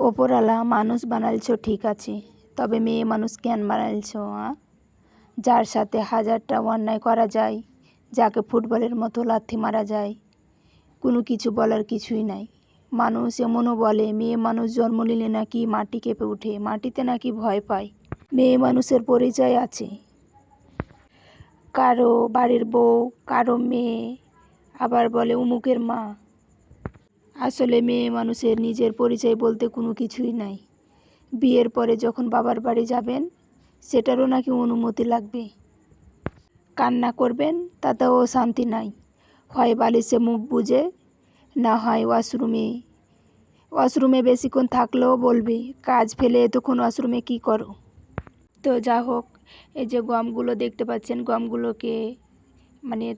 ওপরওয়ালা মানুষ বানাইছো ঠিক আছে, তবে মেয়ে মানুষ কেন বানাইছো? যার সাথে হাজারটা অন্যায় করা যায়, যাকে ফুটবলের মতো লাথি মারা যায়, কোনো কিছু বলার কিছুই নাই। মানুষ এমনও বলে মেয়ে মানুষ জন্ম নিলে নাকি মাটি কেঁপে ওঠে, মাটিতে নাকি ভয় পায়। মেয়ে মানুষের পরিচয় আছে, কারো বাড়ির বউ, কারো মেয়ে, আবার বলে উমুকের মা। আসলে মেয়ে মানুষের নিজের পরিচয় বলতে কোনো কিছুই নাই। বিয়ের পরে যখন বাবার বাড়ি যাবেন, সেটারও নাকি অনুমতি লাগবে। কান্না করবেন, তাতেও শান্তি নাই। হয় বালিশে মুখ বুজে, না হয় ওয়াশরুমে বেশিক্ষণ থাকলেও বলবে কাজ ফেলে এতক্ষণ ওয়াশরুমে কী করো। তো যা হোক, এই যে গমগুলো দেখতে পাচ্ছেন, গমগুলোকে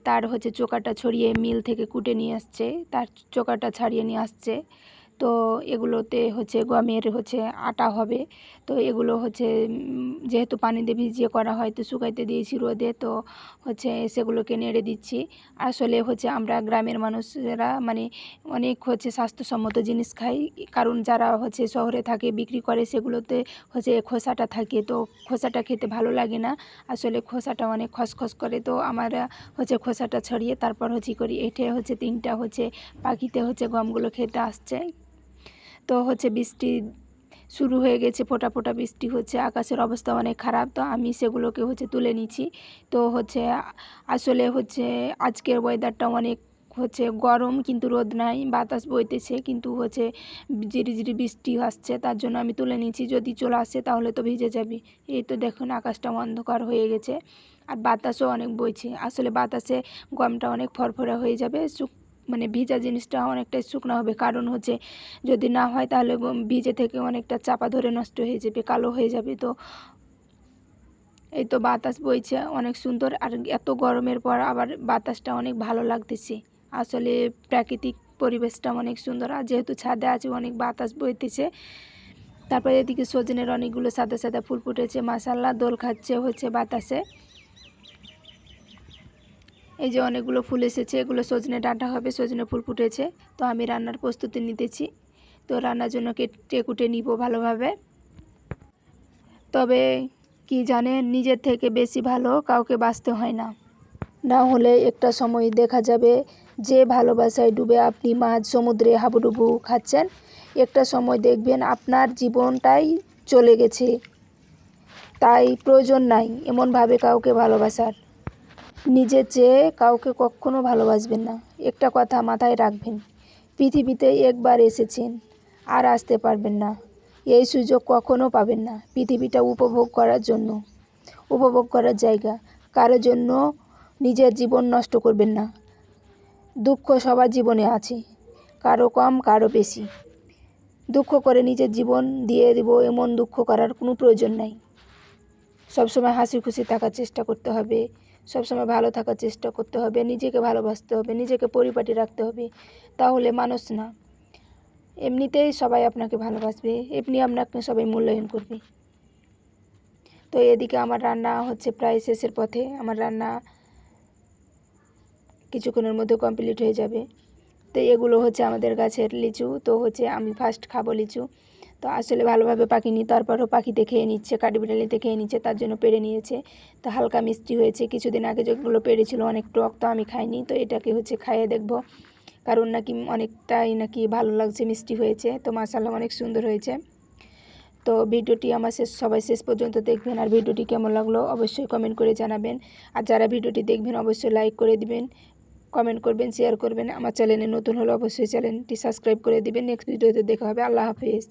তার চোকাটা ছড়িয়ে মিল থেকে কুটে নিয়ে আসছে, তার চোকাটা ছাড়িয়ে নিয়ে আসছে। তো এগুলোতে গমের আটা হবে। তো এগুলো যেহেতু পানিতে ভিজিয়ে করা হয়, তো শুকাইতে দিয়েছি রোদে। তো সেগুলোকে নেড়ে দিচ্ছি। আসলে আমরা গ্রামের মানুষেরা অনেক স্বাস্থ্যসম্মত জিনিস খাই, কারণ যারা শহরে থাকে বিক্রি করে সেগুলোতে খোসাটা থাকে। তো খোসাটা খেতে ভালো লাগে না, আসলে খোসাটা অনেক খসখস করে। তো আমরা খোসাটা ছড়িয়ে তারপর করি। এটা 3টা পাখিতে গমগুলো খেতে আসছে। তো বৃষ্টি শুরু হয়ে গেছে, ফোঁটা ফোঁটা বৃষ্টি হচ্ছে, আকাশের অবস্থা অনেক খারাপ। তো আমি সেগুলোকে তুলে নিচ্ছি। তো আসলে আজকের ওয়েদারটা অনেক গরম, কিন্তু রোদ নাই, বাতাস বইতেছে, কিন্তু ঝিরিঝিরি বৃষ্টি আসছে। তার জন্য আমি তুলে নিচ্ছি, যদি চলে আসে তাহলে তো ভিজে যাবি। এই তো দেখুন আকাশটা অন্ধকার হয়ে গেছে, আর বাতাসও অনেক বইছে। আসলে বাতাসে গমটা অনেক ফরফরা হয়ে যাবে, ভিজা জিনিসটা অনেকটাই শুকনো হবে। কারণ যদি না হয় তাহলে ভিজে থেকে অনেকটা চাপা ধরে নষ্ট হয়ে যাবে, কালো হয়ে যাবে। তো এই তো বাতাস বইছে অনেক সুন্দর, আর এত গরমের পর আবার বাতাসটা অনেক ভালো লাগতেছে। আসলে প্রাকৃতিক পরিবেশটা অনেক সুন্দর, আর যেহেতু ছাদে আছে অনেক বাতাস বইতেছে। তারপরে এদিকে সজনের অনেকগুলো সাদা সাদা ফুল ফুটেছে, মাশাআল্লাহ, দোল খাচ্ছে বাতাসে। এই যে অনেকগুলো ফুল এসেছে, এগুলো সজনে ডাঁটা হবে, সজনে ফুল ফুটেছে। তো আমি রান্নার প্রস্তুতি নিতেছি। তো রান্নার জন্য কেটে কুটে নিব ভালোভাবে। তবে কি জানেন, নিজের থেকে বেশি ভালো কাউকে বাঁচতে হয় না। না হলে একটা সময় দেখা যাবে যে ভালোবাসায় ডুবে আপনি মাঝ সমুদ্রে হাবুডুবু খাচ্ছেন, একটা সময় দেখবেন আপনার জীবনটাই চলে গেছে। তাই প্রয়োজন নাই এমনভাবে কাউকে ভালোবাসার। নিজের চেয়ে কাউকে কখনো ভালোবাসবেন না। একটা কথা মাথায় রাখবেন, পৃথিবীতে একবার এসেছেন, আর আসতে পারবেন না। এই সুযোগ কখনো পাবেন না। পৃথিবীটা উপভোগ করার জন্য, উপভোগ করার জায়গা। কারোর জন্য নিজের জীবন নষ্ট করবেন না। দুঃখ সবার জীবনে আছে, কারো কম কারো বেশি। দুঃখ করে নিজের জীবন দিয়ে দেব এমন দুঃখ করার কোনো প্রয়োজন নাই। সবসময় হাসি খুশি থাকার চেষ্টা করতে হবে, সবসময় ভালো থাকার চেষ্টা করতে হবে, নিজেকে ভালোবাসতে হবে, নিজেকে পরিপাটি রাখতে হবে। তাহলে মানুষ না, এমনিতেই সবাই আপনাকে ভালোবাসবে, এমনি আপনাকে সবাই মূল্যায়ন করবে। তো এদিকে আমার রান্না প্রায় শেষের পথে। আমার রান্না কিছুক্ষণের মধ্যে কমপ্লিট হয়ে যাবে। তো এগুলো আমাদের গাছের লিচু। তো আমি ফার্স্ট খাবো লিচু। তো আসলে ভালোভাবে পাকিনি, তারপরও পাখিতে খেয়ে নিচ্ছে, কাঠবিড়ালিতে খেয়ে নিচ্ছে, তার জন্য পেড়ে নিয়েছে। তো হালকা মিষ্টি হয়েছে। কিছুদিন আগে যেগুলো পেড়েছিল অনেক টক, তো আমি খাইনি। তো এটাকে খাইয়ে দেখবো, কারণ নাকি অনেকটাই নাকি ভালো লাগছে, মিষ্টি হয়েছে। তো মাশাআল্লাহ অনেক সুন্দর হয়েছে। তো ভিডিওটি আমার সবাই শেষ পর্যন্ত দেখবেন, আর ভিডিওটি কেমন লাগলো অবশ্যই কমেন্ট করে জানাবেন। আর যারা ভিডিওটি দেখবেন অবশ্যই লাইক করে দিবেন, কমেন্ট করবেন, শেয়ার করবেন। আমার চ্যানেলে নতুন হলে অবশ্যই চ্যানেলটি সাবস্ক্রাইব করে দিবেন। নেক্সট ভিডিওতে দেখা হবে। আল্লাহ হাফেজ।